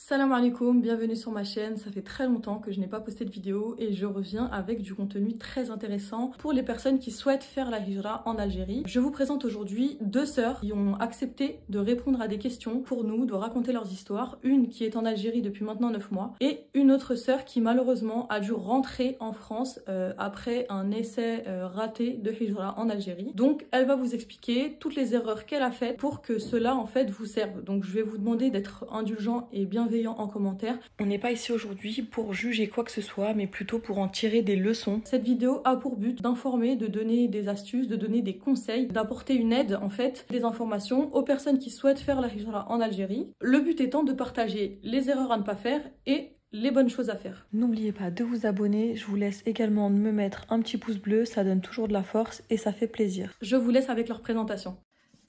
Salam alaikum, bienvenue sur ma chaîne. Ça fait très longtemps que je n'ai pas posté de vidéo et je reviens avec du contenu très intéressant pour les personnes qui souhaitent faire la hijra en Algérie. Je vous présente aujourd'hui deux sœurs qui ont accepté de répondre à des questions pour nous, de raconter leurs histoires. Une qui est en Algérie depuis maintenant 9 mois et une autre sœur qui malheureusement a dû rentrer en France après un essai raté de hijra en Algérie. Donc elle va vous expliquer toutes les erreurs qu'elle a faites pour que cela en fait vous serve. Donc je vais vous demander d'être indulgent et bienveillant en commentaire. On n'est pas ici aujourd'hui pour juger quoi que ce soit, mais plutôt pour en tirer des leçons. Cette vidéo a pour but d'informer, de donner des astuces, de donner des conseils, d'apporter une aide en fait, des informations aux personnes qui souhaitent faire la hijra en Algérie. Le but étant de partager les erreurs à ne pas faire et les bonnes choses à faire. N'oubliez pas de vous abonner, je vous laisse également de me mettre un petit pouce bleu, ça donne toujours de la force et ça fait plaisir. Je vous laisse avec leur présentation.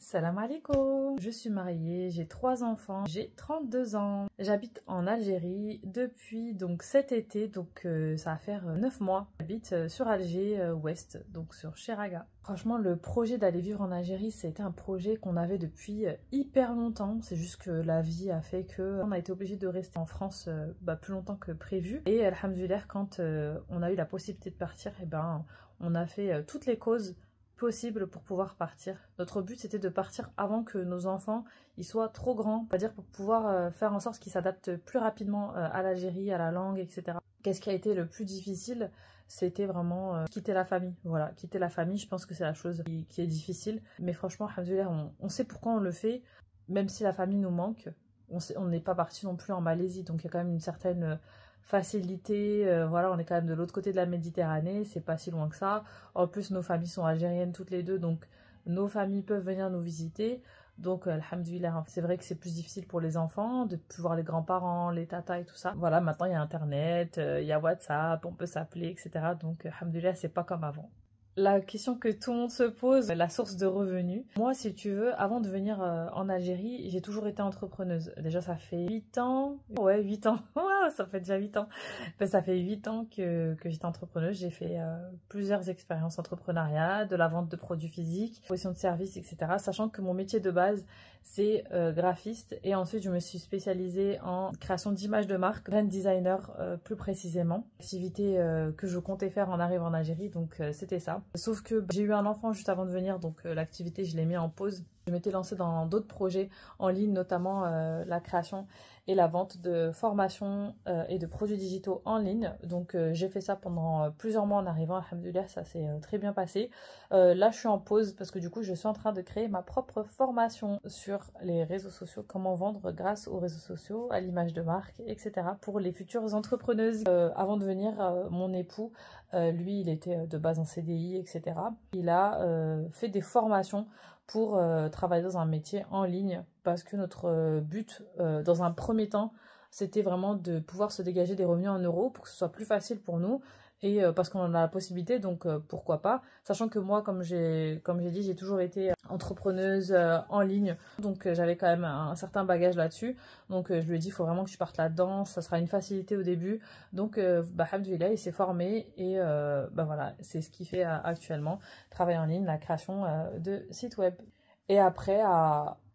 Salam alaikum, je suis mariée, j'ai 3 enfants, j'ai 32 ans. J'habite en Algérie depuis donc cet été, donc ça va faire 9 mois. J'habite sur Alger ouest, donc sur Cheraga. Franchement, le projet d'aller vivre en Algérie, c'était un projet qu'on avait depuis hyper longtemps. C'est juste que la vie a fait qu'on a été obligé de rester en France plus longtemps que prévu. Et alhamdoulilah, quand on a eu la possibilité de partir, on a fait toutes les causes possible pour pouvoir partir. Notre but c'était de partir avant que nos enfants ils soient trop grands, c'est-à-dire pour pouvoir faire en sorte qu'ils s'adaptent plus rapidement à l'Algérie, à la langue, etc. Qu'est-ce qui a été le plus difficile? C'était vraiment quitter la famille. Voilà, quitter la famille, je pense que c'est la chose qui est difficile. Mais franchement, alhamdoulilah, on sait pourquoi on le fait, même si la famille nous manque. On n'est pas parti non plus en Malaisie, donc il y a quand même une certaine facilité, voilà, on est quand même de l'autre côté de la Méditerranée, c'est pas si loin que ça. En plus, nos familles sont algériennes toutes les deux, donc nos familles peuvent venir nous visiter. Donc, alhamdoulilah, c'est vrai que c'est plus difficile pour les enfants de plus voir les grands-parents, les tatas et tout ça. Voilà, maintenant il y a Internet, il y a WhatsApp, on peut s'appeler, etc. Donc, alhamdoulilah, c'est pas comme avant. La question que tout le monde se pose, la source de revenus. Moi, si tu veux, avant de venir en Algérie, j'ai toujours été entrepreneuse. Déjà, ça fait 8 ans. Ouais, 8 ans. Wow, ça fait déjà 8 ans. Ça fait 8 ans que j'étais entrepreneuse. J'ai fait plusieurs expériences entrepreneuriales, de la vente de produits physiques, proposition de services, etc. Sachant que mon métier de base, c'est graphiste. Et ensuite, je me suis spécialisée en création d'images de marque, brand designer plus précisément. Activité que je comptais faire en arrivant en Algérie, donc c'était ça. Sauf que j'ai eu un enfant juste avant de venir, donc l'activité je l'ai mis en pause. Je m'étais lancée dans d'autres projets en ligne, notamment la création et la vente de formations et de produits digitaux en ligne. Donc j'ai fait ça pendant plusieurs mois en arrivant, alhamdoulilah, ça s'est très bien passé. Là je suis en pause parce que du coup je suis en train de créer ma propre formation sur les réseaux sociaux, comment vendre grâce aux réseaux sociaux, à l'image de marque, etc. pour les futures entrepreneuses. Avant de venir, mon époux, lui il était de base en CDI, etc. Il a fait des formations pour travailler dans un métier en ligne parce que notre but dans un premier temps c'était vraiment de pouvoir se dégager des revenus en euros pour que ce soit plus facile pour nous et parce qu'on en a la possibilité, donc pourquoi pas, sachant que moi comme j'ai dit, j'ai toujours été entrepreneuse en ligne, donc j'avais quand même un certain bagage là-dessus, donc je lui ai dit il faut vraiment que je parte là-dedans, ça sera une facilité au début, donc alhamdoulilah il s'est formé et voilà, c'est ce qu'il fait actuellement, travail en ligne, la création de sites web. Et après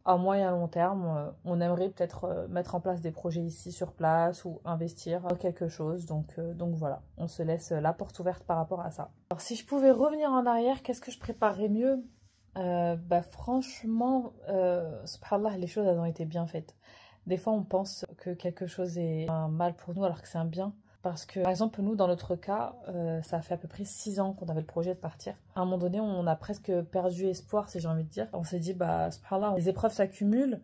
à moyen long terme, on aimerait peut-être mettre en place des projets ici sur place ou investir dans quelque chose. Donc voilà, on se laisse la porte ouverte par rapport à ça. Alors si je pouvais revenir en arrière, qu'est-ce que je préparerais mieux? Franchement, subhanallah, les choses elles ont été bien faites. Des fois on pense que quelque chose est un mal pour nous alors que c'est un bien. Parce que, par exemple, nous, dans notre cas, ça fait à peu près 6 ans qu'on avait le projet de partir. À un moment donné, on a presque perdu espoir, si j'ai envie de dire. On s'est dit, subhanallah, les épreuves s'accumulent,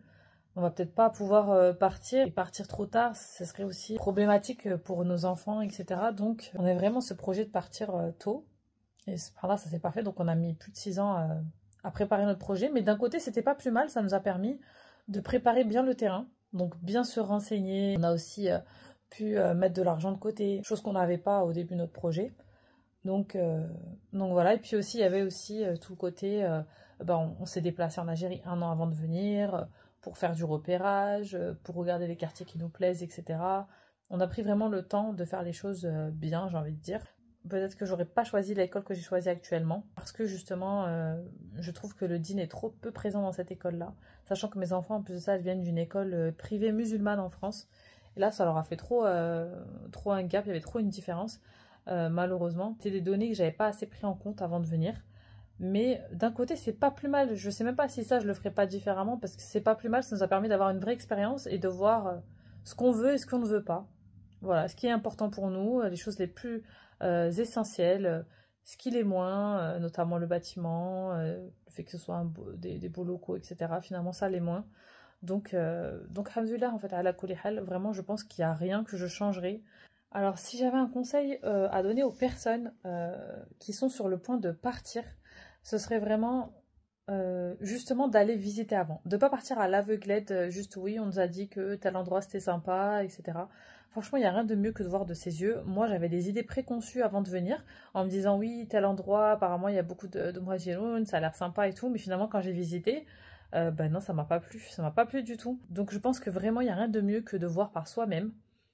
on va peut-être pas pouvoir partir. Et partir trop tard, ce serait aussi problématique pour nos enfants, etc. Donc, on a vraiment ce projet de partir tôt. Et subhanallah, ça s'est pas fait. Donc, on a mis plus de 6 ans à préparer notre projet. Mais d'un côté, c'était pas plus mal. Ça nous a permis de préparer bien le terrain. Donc, bien se renseigner. On a aussi pu mettre de l'argent de côté, chose qu'on n'avait pas au début de notre projet. Donc voilà, et puis aussi il y avait aussi tout le côté, on s'est déplacé en Algérie 1 an avant de venir pour faire du repérage, pour regarder les quartiers qui nous plaisent, etc. On a pris vraiment le temps de faire les choses bien, j'ai envie de dire. Peut-être que j'aurais pas choisi l'école que j'ai choisie actuellement, parce que justement, je trouve que le din est trop peu présent dans cette école-là, sachant que mes enfants, en plus de ça, elles viennent d'une école privée musulmane en France. Et là, ça leur a fait trop un gap, il y avait trop une différence, malheureusement. C'était des données que j'avais pas assez pris en compte avant de venir. Mais d'un côté, c'est pas plus mal. Je sais même pas si ça, je le ferais pas différemment parce que c'est pas plus mal. Ça nous a permis d'avoir une vraie expérience et de voir ce qu'on veut et ce qu'on ne veut pas. Voilà, ce qui est important pour nous, les choses les plus essentielles, ce qui l'est moins, notamment le bâtiment, le fait que ce soit des beaux locaux, etc. Finalement, ça l'est moins. Donc alhamdoulilah, en fait, à la kulli hal, vraiment, je pense qu'il n'y a rien que je changerais. Alors, si j'avais un conseil à donner aux personnes qui sont sur le point de partir, ce serait vraiment justement d'aller visiter avant. De ne pas partir à l'aveuglette, juste oui, on nous a dit que tel endroit c'était sympa, etc. Franchement, il n'y a rien de mieux que de voir de ses yeux. Moi, j'avais des idées préconçues avant de venir, en me disant oui, tel endroit, apparemment il y a beaucoup de muhajiroun, ça a l'air sympa et tout, mais finalement quand j'ai visité, ben non, ça m'a pas plu, ça m'a pas plu du tout. Donc je pense que vraiment, il n'y a rien de mieux que de voir par soi-même.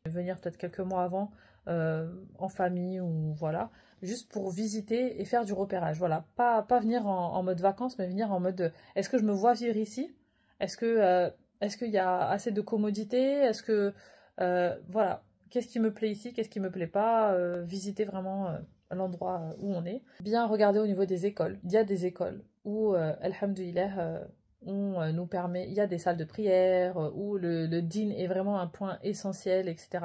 Venir peut-être quelques mois avant, en famille ou voilà, juste pour visiter et faire du repérage. Voilà, pas venir en mode vacances, mais venir en mode est-ce que je me vois vivre ici? Est-ce qu'il y a assez de commodité? Est-ce que voilà, qu'est-ce qui me plaît ici? Qu'est-ce qui me plaît pas? Visiter vraiment l'endroit où on est. Bien regarder au niveau des écoles. Il y a des écoles où alhamdoulilah on nous permet, il y a des salles de prière où le din est vraiment un point essentiel, etc.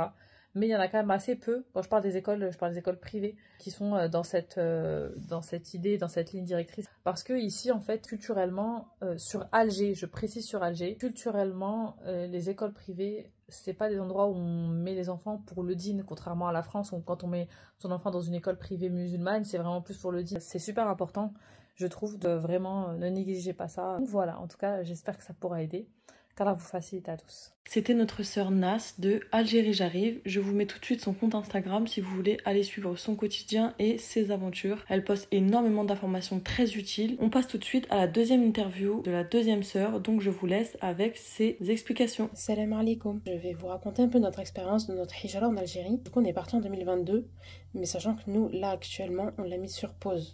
Mais il y en a quand même assez peu. Quand je parle des écoles, je parle des écoles privées qui sont dans cette idée, dans cette ligne directrice. Parce que ici, en fait, culturellement, sur Alger, je précise sur Alger, culturellement, les écoles privées, c'est pas des endroits où on met les enfants pour le din, contrairement à la France, où quand on met son enfant dans une école privée musulmane, c'est vraiment plus pour le din. C'est super important, je trouve, de vraiment ne négliger pas ça. Donc voilà, en tout cas, j'espère que ça pourra aider. Qu'Allah vous facilite à tous. C'était notre sœur Nas de Algérie j'arrive. Je vous mets tout de suite son compte Instagram si vous voulez aller suivre son quotidien et ses aventures. Elle poste énormément d'informations très utiles. On passe tout de suite à la deuxième interview de la deuxième sœur, donc je vous laisse avec ses explications. Salam alaikum. Je vais vous raconter un peu notre expérience de notre hijra en Algérie. Du coup, on est parti en 2022, mais sachant que nous, là, actuellement, on l'a mis sur pause.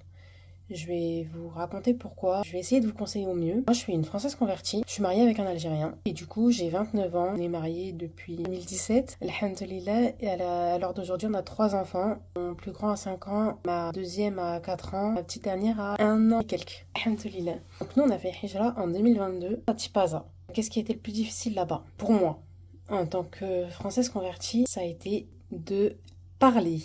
Je vais vous raconter pourquoi. Je vais essayer de vous conseiller au mieux. Moi, je suis une Française convertie. Je suis mariée avec un Algérien. Et du coup, j'ai 29 ans. On est mariés depuis 2017. Alhamdulillah. Et à l'heure d'aujourd'hui, on a 3 enfants. Mon plus grand a 5 ans. Ma deuxième a 4 ans. Ma petite dernière a 1 an et quelques. Alhamdulillah. Donc nous, on a fait hijra en 2022 à Tipaza. Qu'est-ce qui a été le plus difficile là-bas? Pour moi, en tant que Française convertie, ça a été de parler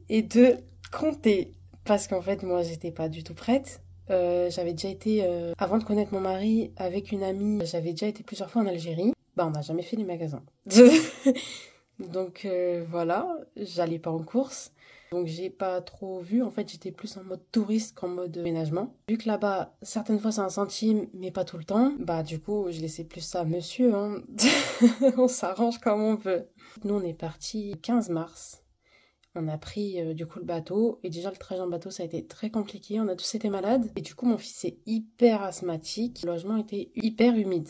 et de compter. Parce qu'en fait, moi, j'étais pas du tout prête. J'avais déjà été, avant de connaître mon mari, avec une amie, j'avais déjà été plusieurs fois en Algérie. Bah, on n'a jamais fait les magasins. Donc voilà, j'allais pas en course. Donc j'ai pas trop vu. En fait, j'étais plus en mode touriste qu'en mode ménagement. Vu que là-bas, certaines fois c'est 1 centime, mais pas tout le temps. Bah du coup, je laissais plus ça à monsieur. Hein. On s'arrange comme on peut. Nous, on est parti 15 mars. On a pris du coup le bateau et déjà le trajet en bateau ça a été très compliqué, on a tous été malades et du coup mon fils est hyper asthmatique, le logement était hyper humide.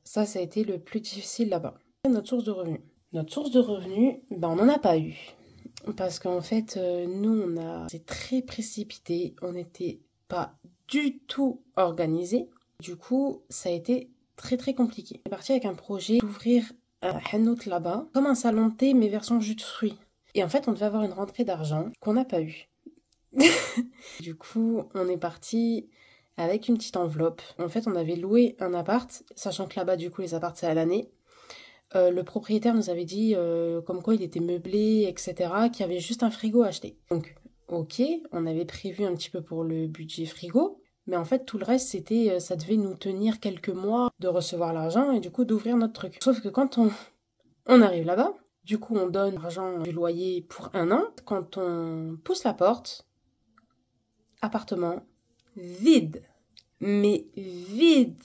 Ça a été le plus difficile là-bas. Notre source de revenus. Notre source de revenus, ben on n'en a pas eu parce qu'en fait nous c'est très précipité, on n'était pas du tout organisé. Du coup ça a été très très compliqué. On est parti avec un projet d'ouvrir un hanout là-bas, comme un salon de thé mais version jus de fruits. Et en fait, on devait avoir une rentrée d'argent qu'on n'a pas eue. Du coup, on est parti avec une petite enveloppe. En fait, on avait loué un appart, sachant que là-bas, du coup, les apparts, c'est à l'année. Le propriétaire nous avait dit comme quoi il était meublé, etc., qu'il y avait juste un frigo à acheter. Donc, ok, on avait prévu un petit peu pour le budget frigo, mais en fait, tout le reste, c'était, ça devait nous tenir quelques mois de recevoir l'argent et du coup, d'ouvrir notre truc. Sauf que quand on arrive là-bas, du coup, on donne l'argent du loyer pour 1 an. Quand on pousse la porte, appartement vide. Mais vide.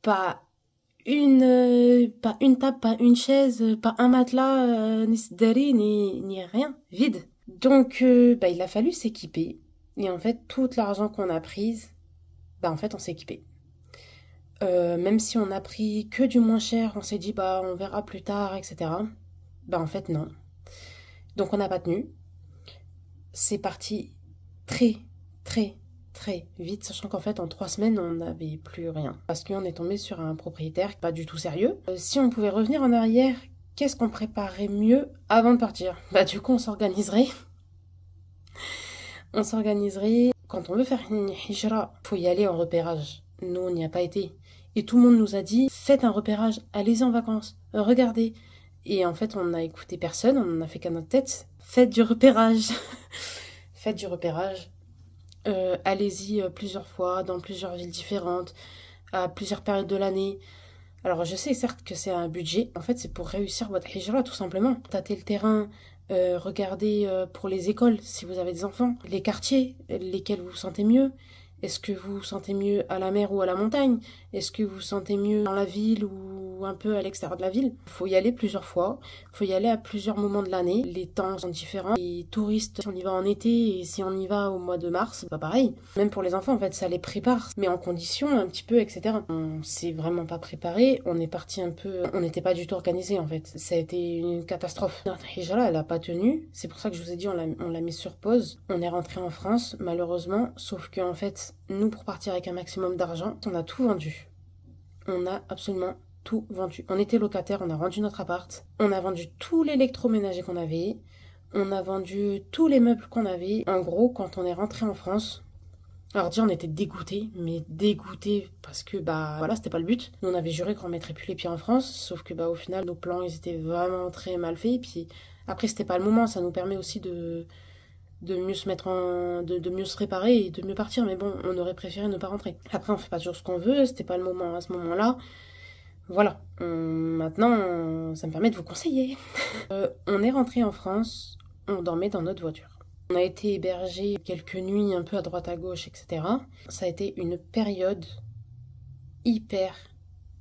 Pas une table, pas une chaise, pas un matelas, ni sidari, ni rien. Vide. Donc, il a fallu s'équiper. Et en fait, tout l'argent qu'on a pris, en fait, on s'est équipé. Même si on a pris que du moins cher, on s'est dit, on verra plus tard, etc., en fait, non. Donc, on n'a pas tenu. C'est parti très, très, très vite, sachant qu'en fait, en 3 semaines, on n'avait plus rien. Parce qu'on est tombé sur un propriétaire pas du tout sérieux. Si on pouvait revenir en arrière qu'est-ce qu'on préparerait mieux avant de partir? Du coup, on s'organiserait. On s'organiserait. Quand on veut faire une hijra, faut y aller en repérage. Nous, on n'y a pas été. Et tout le monde nous a dit, faites un repérage, allez-y en vacances, regardez. Et en fait, on n'a écouté personne, on n'en a fait qu'à notre tête. Faites du repérage. Faites du repérage. Allez-y plusieurs fois, dans plusieurs villes différentes, à plusieurs périodes de l'année. Alors, je sais certes que c'est un budget. En fait, c'est pour réussir votre hijra, tout simplement. Tâtez le terrain, regardez pour les écoles, si vous avez des enfants. Les quartiers, lesquels vous vous sentez mieux. Est-ce que vous vous sentez mieux à la mer ou à la montagne? Est-ce que vous vous sentez mieux dans la ville ou un peu à l'extérieur de la ville? Il faut y aller plusieurs fois, il faut y aller à plusieurs moments de l'année. Les temps sont différents. Les touristes, si on y va en été et si on y va au mois de mars, c'est pas pareil. Même pour les enfants, en fait, ça les prépare, mais en condition un petit peu, etc. On s'est vraiment pas préparé, on est parti un peu... On n'était pas du tout organisé, en fait. Ça a été une catastrophe. Notre hijra, elle a pas tenu. C'est pour ça que je vous ai dit, on l'a mis sur pause. On est rentré en France, malheureusement, sauf qu'en fait, nous, pour partir avec un maximum d'argent, on a tout vendu. On a absolument tout vendu. On était locataire, on a vendu notre appart, on a vendu tout l'électroménager qu'on avait, on a vendu tous les meubles qu'on avait. En gros, quand on est rentré en France, alors déjà on était dégoûtés, mais dégoûtés parce que voilà, c'était pas le but. Nous on avait juré qu'on mettrait plus les pieds en France, sauf que au final nos plans ils étaient vraiment très mal faits. Et puis après c'était pas le moment, ça nous permet aussi de mieux se mettre de mieux se préparer et de mieux partir, mais bon, on aurait préféré ne pas rentrer. Après, on fait pas toujours ce qu'on veut, c'était pas le moment à ce moment-là. Voilà. Maintenant, ça me permet de vous conseiller. On est rentré en France, on dormait dans notre voiture. On a été hébergé quelques nuits un peu à droite à gauche, etc. Ça a été une période hyper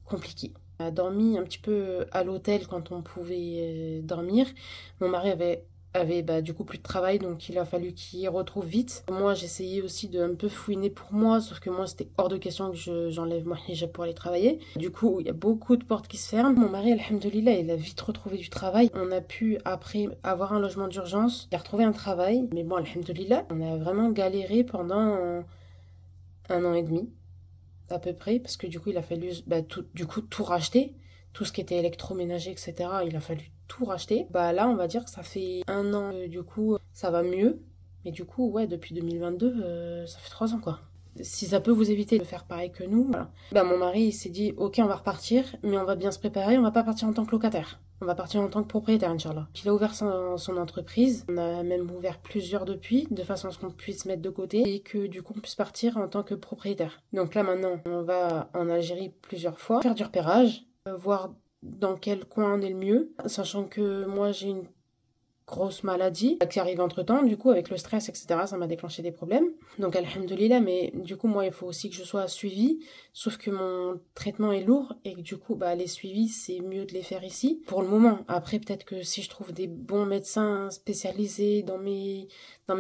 compliquée. On a dormi un petit peu à l'hôtel quand on pouvait dormir. Mon mari avait du coup plus de travail, donc il a fallu qu'il retrouve vite. Moi j'essayais aussi de un peu fouiner pour moi, sauf que moi c'était hors de question que j'enlève mon hijab pour aller travailler. Du coup il y a beaucoup de portes qui se ferment. Mon mari, alhamdoulilah, il a vite retrouvé du travail. On a pu après avoir un logement d'urgence, il a retrouvé un travail, mais bon, alhamdoulilah, on a vraiment galéré pendant un an et demi à peu près, parce que du coup il a fallu tout racheter, tout ce qui était électroménager, etc. Il a fallu tout racheter. Là on va dire que ça fait un an, du coup ça va mieux, mais du coup ouais, depuis 2022 ça fait 3 ans quoi. Si ça peut vous éviter de faire pareil que nous, voilà. Mon mari il s'est dit ok, on va repartir, mais on va bien se préparer, on va pas partir en tant que locataire, on va partir en tant que propriétaire, Inch'Allah. Il a ouvert son entreprise, on a même ouvert plusieurs depuis, de façon à ce qu'on puisse mettre de côté et que du coup on puisse partir en tant que propriétaire. Donc là maintenant on va en Algérie plusieurs fois, faire du repérage, voir dans quel coin on est le mieux, sachant que moi j'ai une grosse maladie qui arrive entre temps, du coup avec le stress, etc., ça m'a déclenché des problèmes, donc alhamdoulilah, mais du coup moi il faut aussi que je sois suivie, sauf que mon traitement est lourd et que du coup les suivis c'est mieux de les faire ici pour le moment. Après peut-être que si je trouve des bons médecins spécialisés dans mes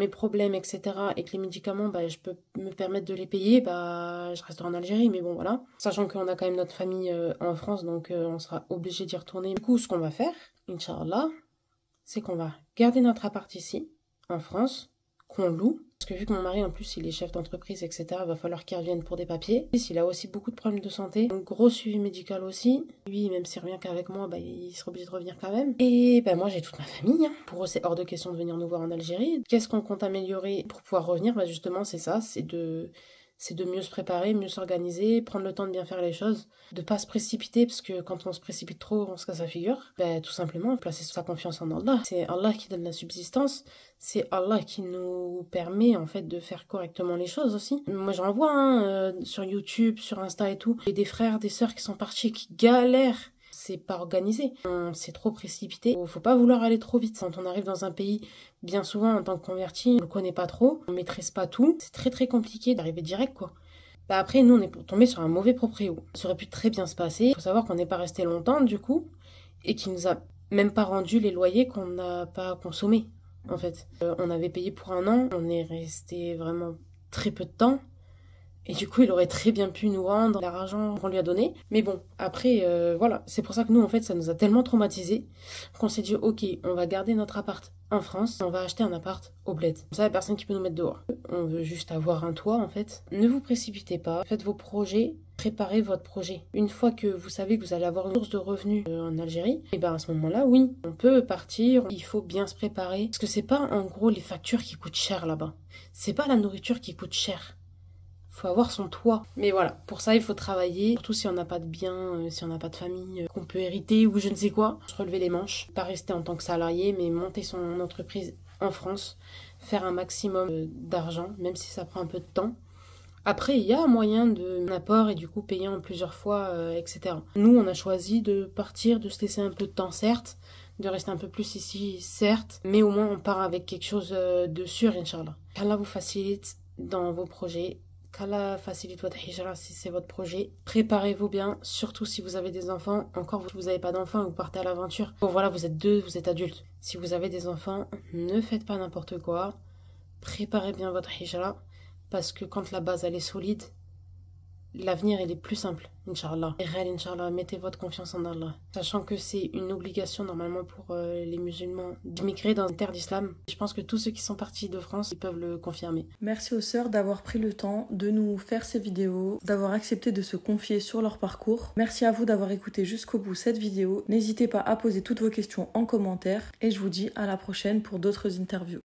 problèmes, etc., et que les médicaments je peux me permettre de les payer, je resterai en Algérie, mais bon voilà, sachant qu'on a quand même notre famille en France, donc on sera obligé d'y retourner. Du coup ce qu'on va faire, Inch'Allah, c'est qu'on va garder notre appart ici, en France, qu'on loue. Parce que vu que mon mari, en plus, il est chef d'entreprise, etc., il va falloir qu'il revienne pour des papiers. Il a aussi beaucoup de problèmes de santé, un gros suivi médical aussi. Lui, même s'il revient qu'avec moi, il sera obligé de revenir quand même. Et moi, j'ai toute ma famille. Pour eux, c'est hors de question de venir nous voir en Algérie. Qu'est-ce qu'on compte améliorer pour pouvoir revenir? Justement, c'est ça, c'est de mieux se préparer, mieux s'organiser, prendre le temps de bien faire les choses, de pas se précipiter, parce que quand on se précipite trop, on se casse la figure. Tout simplement, placer sa confiance en Allah. C'est Allah qui donne la subsistance, c'est Allah qui nous permet en fait de faire correctement les choses aussi. Moi j'en vois sur YouTube, sur Insta et tout, et des frères, des sœurs qui sont partis, qui galèrent. C'est pas organisé, on s'est trop précipité. Faut pas vouloir aller trop vite. Quand on arrive dans un pays, bien souvent en tant que converti, on le connaît pas trop, on maîtrise pas tout, c'est très très compliqué d'arriver direct quoi. Après nous on est tombé sur un mauvais proprio. Ça aurait pu très bien se passer. Faut savoir qu'on n'est pas resté longtemps du coup, et qu'il nous a même pas rendu les loyers qu'on n'a pas consommés en fait. On avait payé pour un an, on est resté vraiment très peu de temps. Et du coup, il aurait très bien pu nous rendre l'argent qu'on lui a donné. Mais bon, après, voilà. C'est pour ça que nous, en fait, ça nous a tellement traumatisés qu'on s'est dit, ok, on va garder notre appart en France, on va acheter un appart au bled. Comme ça, il n'y a personne qui peut nous mettre dehors. On veut juste avoir un toit, en fait. Ne vous précipitez pas. Faites vos projets. Préparez votre projet. Une fois que vous savez que vous allez avoir une source de revenus en Algérie, et ben à ce moment-là, oui, on peut partir. Il faut bien se préparer. Parce que c'est pas, en gros, les factures qui coûtent cher là-bas. C'est pas la nourriture qui coûte cher. Faut avoir son toit. Mais voilà, pour ça, il faut travailler. Surtout si on n'a pas de biens, si on n'a pas de famille, qu'on peut hériter ou je ne sais quoi. Se relever les manches. Pas rester en tant que salarié, mais monter son entreprise en France. Faire un maximum d'argent, même si ça prend un peu de temps. Après, il y a un moyen d'un apport et du coup payer en plusieurs fois, etc. Nous, on a choisi de partir, de se laisser un peu de temps, certes. De rester un peu plus ici, certes. Mais au moins, on part avec quelque chose de sûr, Inch'Allah. qu'Allah vous facilite dans vos projets. Qu'Allah facilite votre hijra si c'est votre projet. Préparez-vous bien, surtout si vous avez des enfants. Encore, vous n'avez pas d'enfants et vous partez à l'aventure. Bon voilà, vous êtes deux, vous êtes adultes. Si vous avez des enfants, ne faites pas n'importe quoi. Préparez bien votre hijra. Parce que quand la base elle est solide, l'avenir il est plus simple, Inch'Allah. Et réel, Inch'Allah, mettez votre confiance en Allah. Sachant que c'est une obligation normalement pour les musulmans d'immigrer dans une terre d'islam. Je pense que tous ceux qui sont partis de France, ils peuvent le confirmer. Merci aux sœurs d'avoir pris le temps de nous faire ces vidéos, d'avoir accepté de se confier sur leur parcours. Merci à vous d'avoir écouté jusqu'au bout cette vidéo. N'hésitez pas à poser toutes vos questions en commentaire et je vous dis à la prochaine pour d'autres interviews.